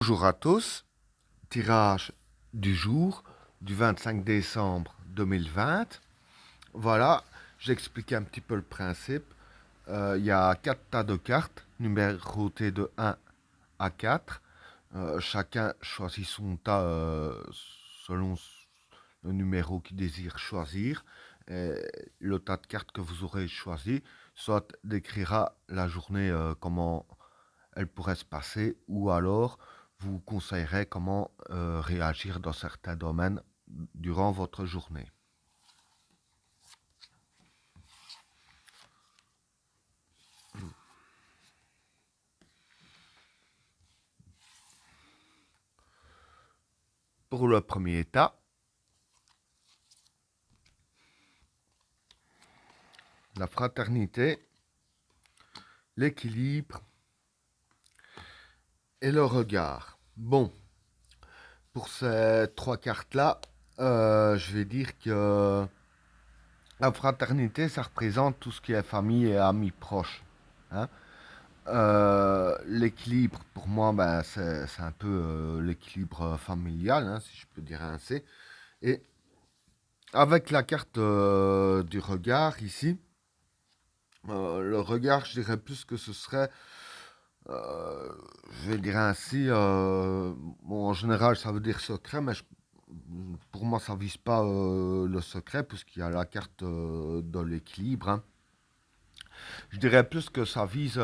Bonjour à tous, tirage du jour du 25 décembre 2020. Voilà, j'explique un petit peu le principe. Il y a 4 tas de cartes, numérotées de 1 à 4. Chacun choisit son tas selon le numéro qu'il désire choisir. Et le tas de cartes que vous aurez choisi, soit décrira la journée, comment elle pourrait se passer, ou alors vous conseillerez comment réagir dans certains domaines durant votre journée. Pour le premier tas, la fraternité, l'équilibre et le regard. Bon, pour ces trois cartes-là, je vais dire que la fraternité, ça représente tout ce qui est famille et amis proches. Hein. L'équilibre, pour moi, ben, c'est un peu l'équilibre familial, hein, si je peux dire ainsi. Et avec la carte du regard ici, le regard, je dirais plus que ce serait, euh, je vais dire ainsi, bon, en général, ça veut dire secret, mais pour moi, ça vise pas le secret, puisqu'il y a la carte de l'équilibre. Hein. Je dirais plus que ça vise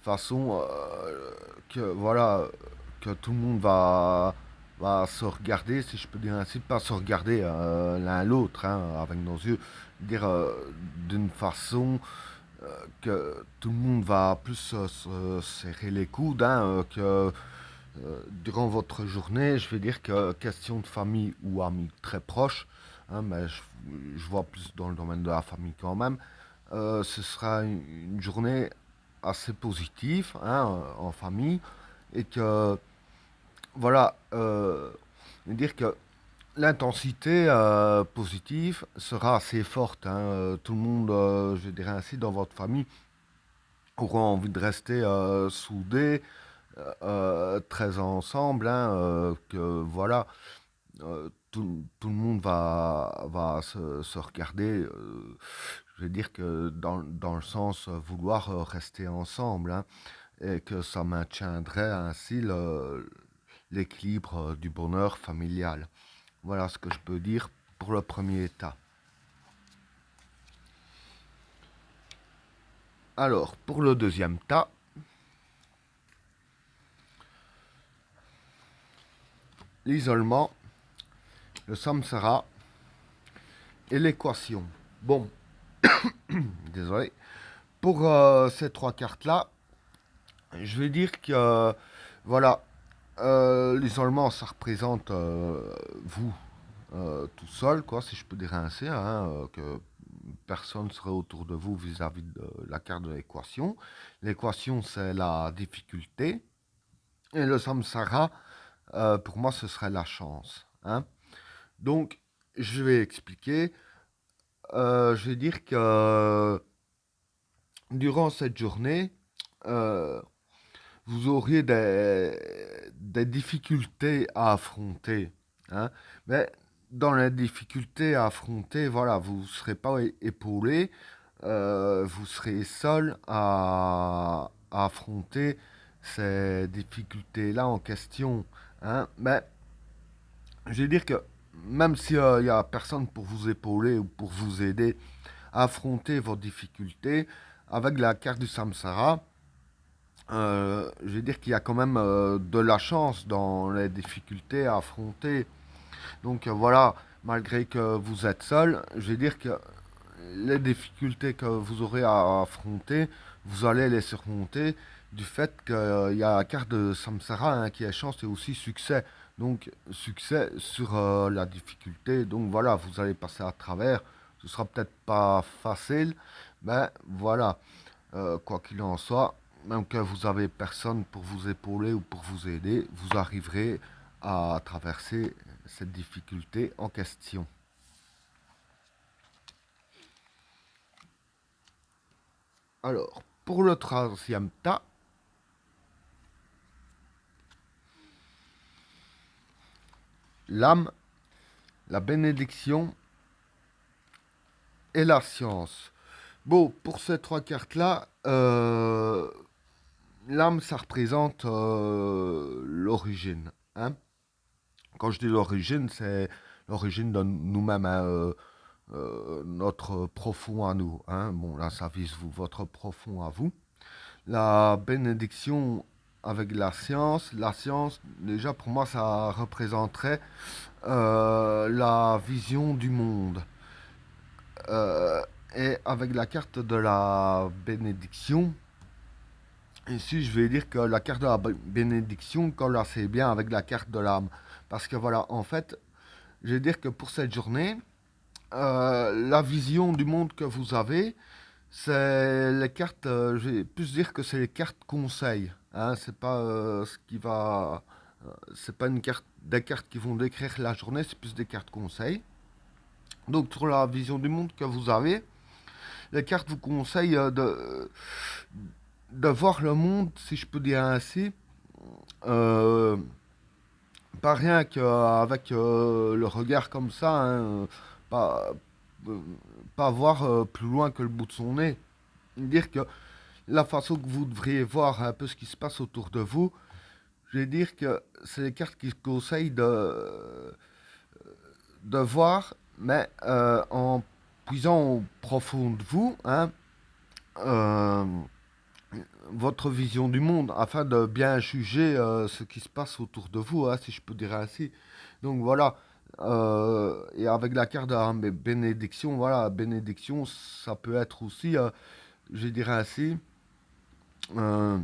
façon que voilà que tout le monde va se regarder, si je peux dire ainsi, pas se regarder l'un l'autre hein, avec nos yeux, dire d'une façon que tout le monde va plus se serrer les coudes, hein, que durant votre journée, je vais dire que question de famille ou amis très proches, hein, mais je vois plus dans le domaine de la famille quand même, ce sera une journée assez positive hein, en famille et que voilà, dire que l'intensité positive sera assez forte. Hein, tout le monde, je dirais ainsi, dans votre famille aura envie de rester soudés, très ensemble, hein, que voilà, tout le monde va se regarder, je veux dire que dans le sens vouloir rester ensemble, hein, et que ça maintiendrait ainsi l'équilibre du bonheur familial. Voilà ce que je peux dire pour le premier état. Alors, pour le deuxième tas, l'isolement, le samsara et l'équation. Bon, désolé. Pour ces trois cartes-là, je vais dire que voilà, l'isolement, ça représente vous tout seul, quoi, si je peux dire ainsi, hein, que personne serait autour de vous vis-à-vis de la carte de l'équation. L'équation, c'est la difficulté. Et le samsara, pour moi, ce serait la chance. Hein. Donc, je vais expliquer. Je vais dire que durant cette journée, euh, vous auriez des difficultés à affronter. Hein. Mais dans les difficultés à affronter, voilà, vous ne serez pas épaulé, vous serez seul à affronter ces difficultés-là en question. Hein. Mais je veux dire que même s'il n'y a personne pour vous épauler ou pour vous aider à affronter vos difficultés, avec la carte du samsara, je veux dire qu'il y a quand même de la chance dans les difficultés à affronter. Donc voilà, malgré que vous êtes seul, je veux dire que les difficultés que vous aurez à affronter, vous allez les surmonter du fait qu'il y a la carte de Samsara hein, qui est chance et aussi succès. Donc succès sur la difficulté. Donc voilà, vous allez passer à travers. Ce sera peut-être pas facile, mais voilà. Quoi qu'il en soit, même que vous avez personne pour vous épauler ou pour vous aider, vous arriverez à traverser cette difficulté en question. Alors, pour le troisième tas, l'âme, la bénédiction et la science. Bon, pour ces trois cartes-là, l'âme, ça représente l'origine. Hein. Quand je dis l'origine, c'est l'origine de nous-mêmes, hein, notre profond à nous. Hein. Bon, là, ça vise vous, votre profond à vous. La bénédiction avec la science, déjà pour moi, ça représenterait la vision du monde. Euh, et avec la carte de la bénédiction, ici je vais dire que la carte de la bénédiction colle assez bien avec la carte de l'âme. Parce que voilà, en fait, je vais dire que pour cette journée, la vision du monde que vous avez, c'est les cartes, je vais plus dire que c'est les cartes conseils. Hein, c'est pas ce qui va. C'est pas une carte, des cartes qui vont décrire la journée, c'est plus des cartes conseils. Donc sur la vision du monde que vous avez, les cartes vous conseillent de voir le monde, si je peux dire ainsi, euh, pas rien qu'avec le regard comme ça, hein, pas, euh, pas voir plus loin que le bout de son nez. Dire que la façon que vous devriez voir un peu ce qui se passe autour de vous, je vais dire que c'est les cartes qui conseillent de voir, mais en puisant au profond de vous, hein, euh, votre vision du monde afin de bien juger ce qui se passe autour de vous, hein, si je peux dire ainsi. Donc voilà. Et avec la carte de la bénédiction, voilà, bénédiction, ça peut être aussi, je dirais ainsi, euh,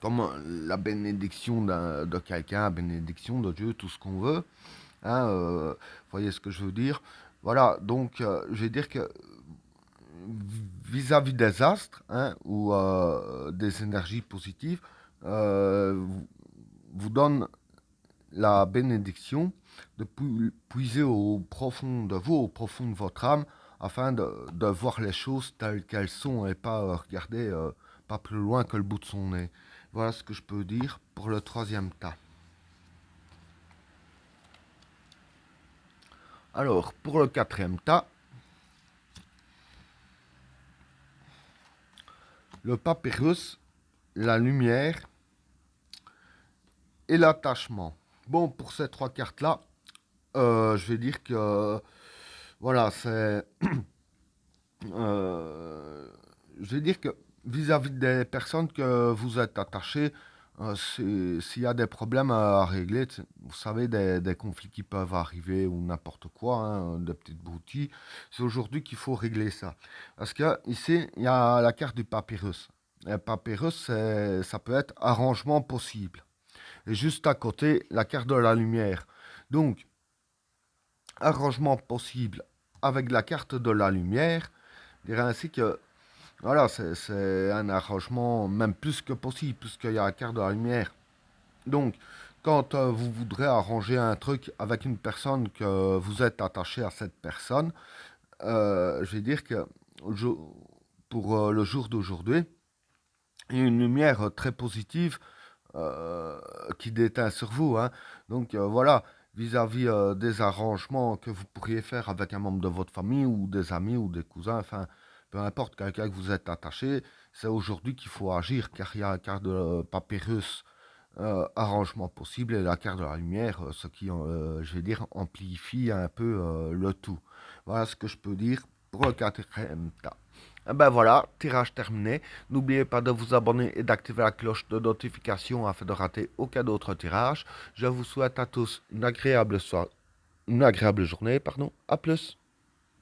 comme la bénédiction de quelqu'un, la bénédiction de Dieu, tout ce qu'on veut. Hein, voyez ce que je veux dire. Voilà, donc je vais dire que vis-à-vis des astres, hein, ou des énergies positives, vous, vous donne la bénédiction de puiser au profond de vous, au profond de votre âme, afin de voir les choses telles qu'elles sont et pas regarder pas plus loin que le bout de son nez. Voilà ce que je peux dire pour le troisième tas. Alors, pour le quatrième tas, le papyrus, la lumière et l'attachement. Bon, pour ces trois cartes-là, je vais dire que voilà, c'est. Je vais dire que vis-à-vis des personnes que vous êtes attachées, s'il y a des problèmes à régler, vous savez, des conflits qui peuvent arriver ou n'importe quoi, hein, des petites broutilles, c'est aujourd'hui qu'il faut régler ça. Parce que ici, il y a la carte du papyrus. Le papyrus, ça peut être arrangement possible. Et juste à côté, la carte de la lumière. Donc, arrangement possible avec la carte de la lumière, je dirais ainsi que voilà, c'est un arrangement même plus que possible, puisqu'il y a la carte de la lumière. Donc, quand vous voudrez arranger un truc avec une personne que vous êtes attaché à cette personne, je vais dire que pour le jour d'aujourd'hui, il y a une lumière très positive qui déteint sur vous. Hein. Donc voilà, vis-à-vis des arrangements que vous pourriez faire avec un membre de votre famille ou des amis ou des cousins, enfin, peu importe, quelqu'un que vous êtes attaché, c'est aujourd'hui qu'il faut agir car il y a la carte de papyrus. Arrangement possible et la carte de la lumière, ce qui, je vais dire, amplifie un peu le tout. Voilà ce que je peux dire pour le quatrième tas. Eh ben voilà, tirage terminé. N'oubliez pas de vous abonner et d'activer la cloche de notification afin de rater aucun autre tirage. Je vous souhaite à tous une agréable journée. À plus.